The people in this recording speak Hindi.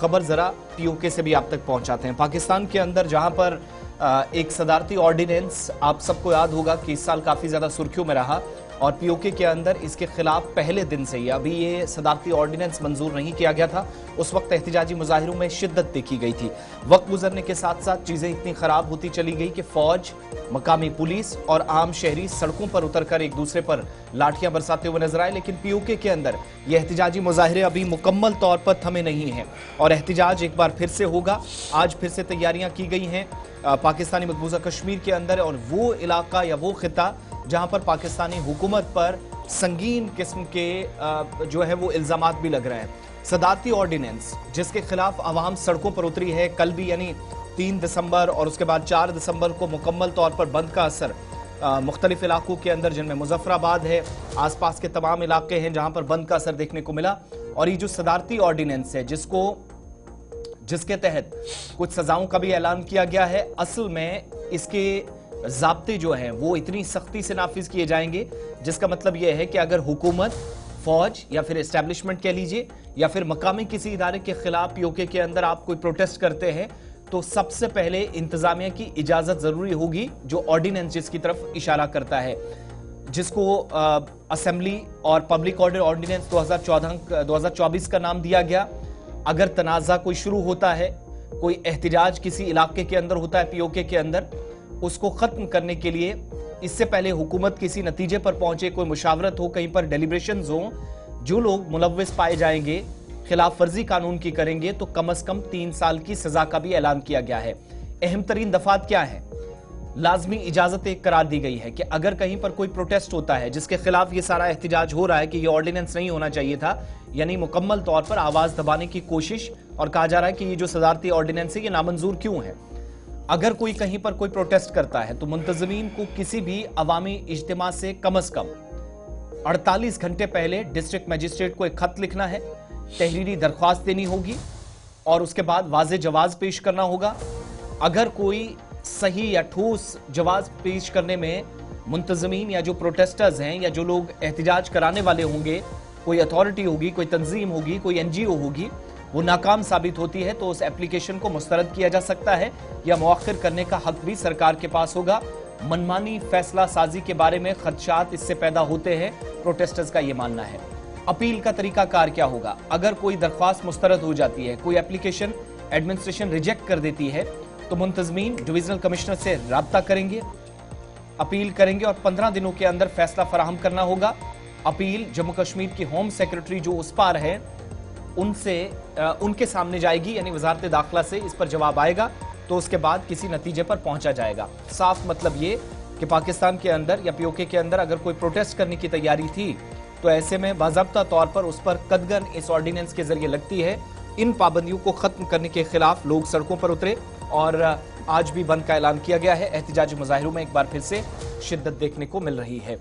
खबर जरा पीओके से भी आप तक पहुंचाते हैं। पाकिस्तान के अंदर जहां पर एक सदारती ऑर्डिनेंस आप सबको याद होगा कि इस साल काफी ज्यादा सुर्खियों में रहा और पीओके के अंदर इसके खिलाफ पहले दिन से ही अभी ये सदारती ऑर्डिनेंस मंजूर नहीं किया गया था। उस वक्त एहतिजाजी मुजाहिरों में शिद्दत देखी गई थी। वक्त गुजरने के साथ साथ चीजें इतनी खराब होती चली गई कि फौज, मकामी पुलिस और आम शहरी सड़कों पर उतरकर एक दूसरे पर लाठियां बरसाते हुए नजर आए। लेकिन पीओके के अंदर ये एहतिजाजी मुजाहिरे अभी मुकम्मल तौर पर थमे नहीं हैं और एहतिजाज एक बार फिर से होगा। आज फिर से तैयारियां की गई हैं पाकिस्तानी मकबूजा कश्मीर के अंदर और वो इलाका या वो खिता जहां पर पाकिस्तानी हुकूमत पर संगीन किस्म के जो है वो इल्जामात भी लग रहे हैं। सदारती ऑर्डिनेंस जिसके खिलाफ आवाम सड़कों पर उतरी है, कल भी यानी 3 दिसंबर और उसके बाद 4 दिसंबर को मुकम्मल तौर पर बंद का असर मुख्तलिफ इलाकों के अंदर, जिनमें मुजफ्फराबाद है, आसपास के तमाम इलाके हैं जहां पर बंद का असर देखने को मिला। और ये जो सदारती ऑर्डिनेंस है जिसके तहत कुछ सजाओं का भी ऐलान किया गया है, असल में इसके ज़ाब्ते जो हैं वो इतनी सख्ती से नाफिज किए जाएंगे जिसका मतलब यह है कि अगर हुकूमत, फौज या फिर एस्टेब्लिशमेंट कह लीजिए या फिर मकामी किसी इदारे के खिलाफ पीओके के अंदर आप कोई प्रोटेस्ट करते हैं तो सबसे पहले इंतजामिया की इजाजत जरूरी होगी, जो ऑर्डिनेंस जिसकी तरफ इशारा करता है, जिसको असेंबली और पब्लिक ऑर्डर ऑर्डिनेंस 2024 का नाम दिया गया। अगर तनाज़ा कोई शुरू होता है, कोई एहतिजाज किसी इलाके के अंदर होता है पीओके के अंदर, उसको खत्म करने के लिए इससे पहले हुकूमत किसी नतीजे पर पहुंचे, कोई मुशावरत हो, कहीं पर डेलिब्रेशंस हो, जो लोग मुलव्विस पाए जाएंगे, खिलाफ वर्जी कानून की करेंगे, तो कम से कम 3 साल की सजा का भी ऐलान किया गया है। अहम तरीन दफात क्या है? लाजमी इजाजत एक करार दी गई है कि अगर कहीं पर कोई प्रोटेस्ट होता है जिसके खिलाफ ये सारा एहतिजाज हो रहा है कि ये ऑर्डिनेंस नहीं होना चाहिए था, यानी मुकम्मल तौर पर आवाज दबाने की कोशिश, और कहा जा रहा है कि ये जो सदारती ऑर्डिनेंस है ये नामंजूर क्यों है। अगर कोई कहीं पर कोई प्रोटेस्ट करता है तो मुंतजमीन को किसी भी अवामी इज्तिमा से कम 48 घंटे पहले डिस्ट्रिक्ट मजिस्ट्रेट को एक खत लिखना है, तहरीरी दरख्वास्त देनी होगी और उसके बाद वाज़े जवाब पेश करना होगा। अगर कोई सही या ठोस जवाब पेश करने में मुंतजमीन या जो प्रोटेस्टर्स हैं या जो लोग एहतिजाज कराने वाले होंगे, कोई अथॉरिटी होगी, कोई तंजीम होगी, कोई एनजीओ होगी, वो नाकाम साबित होती है तो उस एप्लीकेशन को मुस्तरद किया जा सकता है या मुअख्खर करने का हक भी सरकार के पास होगा। मनमानी फैसला साजी के बारे में खदशात इससे पैदा होते हैं, प्रोटेस्टर्स का ये मानना है। अपील का तरीकाकार क्या होगा? अगर कोई दरख्वास्त मुस्तरद हो जाती है, कोई एप्लीकेशन एडमिनिस्ट्रेशन रिजेक्ट कर देती है, तो मुंतजमीन डिविजनल कमिश्नर से राब्ता करेंगे, अपील करेंगे और 15 दिनों के अंदर फैसला फराहम करना होगा। अपील जम्मू कश्मीर की होम सेक्रेटरी जो उस पार है उनके सामने जाएगी, यानी वजारत दाखिला से इस पर जवाब आएगा तो उसके बाद किसी नतीजे पर पहुंचा जाएगा। साफ मतलब ये कि पाकिस्तान के अंदर या पीओके के अंदर अगर कोई प्रोटेस्ट करने की तैयारी थी तो ऐसे में बाज़ाब्ता तौर पर उस पर कदगन इस ऑर्डिनेंस के जरिए लगती है। इन पाबंदियों को खत्म करने के खिलाफ लोग सड़कों पर उतरे और आज भी बंद का ऐलान किया गया है। एहतिजाजी मुजाहिरों में एक बार फिर से शिद्दत देखने को मिल रही है।